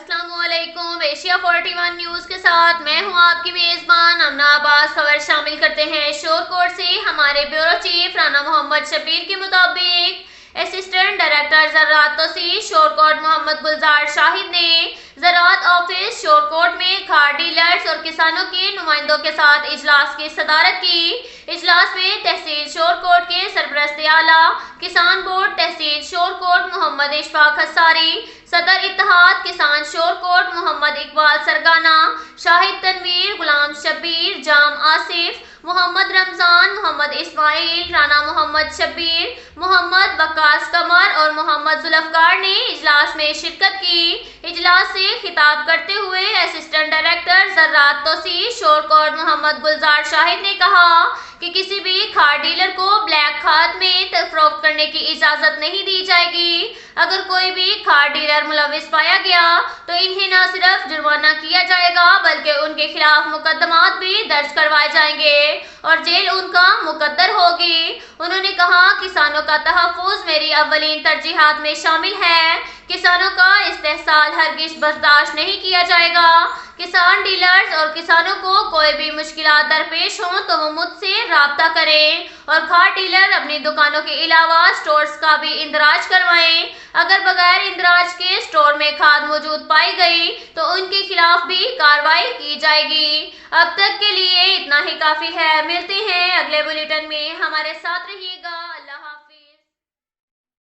अस्सलाम वालेकुम। Asia 41 news के साथ मैं हूं आपकी मेज़बान अमना अब्बास। खबर शामिल करते हैं शोरकोट से। हमारे ब्यूरो चीफ राना मोहम्मद शबीर के मुताबिक असिस्टेंट डायरेक्टर ज़राअत तौसीफ शोरकोट मोहम्मद गुलजार शाहिद ने ज़राअत ऑफिस शोरकोट में खाद डीलर्स और किसानों के नुमाइंदों के साथ इजलास की सदारत की। इजलास में तहसील शोरकोट के सरपरस्त आला किसान बोर्ड तहसील शोरकोट मोहम्मद इशफाक हसारी, सदर इत्तेहाद किसान शोरकोट मोहम्मद इकबाल सरगाना, शाहिद तनवीर, गुलाम शबीर, जाम आसिफ, मोहम्मद रमजान, मोहम्मद इस्माइल, राना मोहम्मद शबीर, मोहम्मद वकास कमर और मोहम्मद जुल्फकार ने इजलास में शिरकत की। इजलास से खिताब करते हुए असिस्टेंट डायरेक्टर ज़राअत तौसीफ शोरकोट मोहम्मद गुलजार शाहिद ने कहा कि किसी भी खाद डीलर को ब्लैक खाद में फरोख्त करने की इजाज़त नहीं दी जाएगी। अगर कोई भी खाद डीलर मुलविस पाया गया तो इन्हें न सिर्फ जुर्माना किया जाएगा बल्कि उनके खिलाफ मुकदमात भी दर्ज करवाए जाएंगे और जेल उनका मुकद्दर होगी। उन्होंने कहा, किसानों का तहफ़्फ़ुज़ मेरी अव्वलीन तरजीहात में शामिल है। किसानों का इस्तेहसाल हरगिज़ बर्दाश्त नहीं किया जाएगा। किसान डीलर्स और किसानों को कोई भी मुश्किलात दरपेश हों तो वो मुझसे राब्ता करें और खाद डीलर अपनी दुकानों के अलावा स्टोर्स का भी इंदराज करवाएं। अगर बगैर इंदराज के स्टोर में खाद मौजूद पाई गई तो उनके खिलाफ भी कार्रवाई की जाएगी। अब तक के लिए इतना ही काफ़ी है। मिलते हैं अगले बुलेटिन में, हमारे साथ रहिएगा।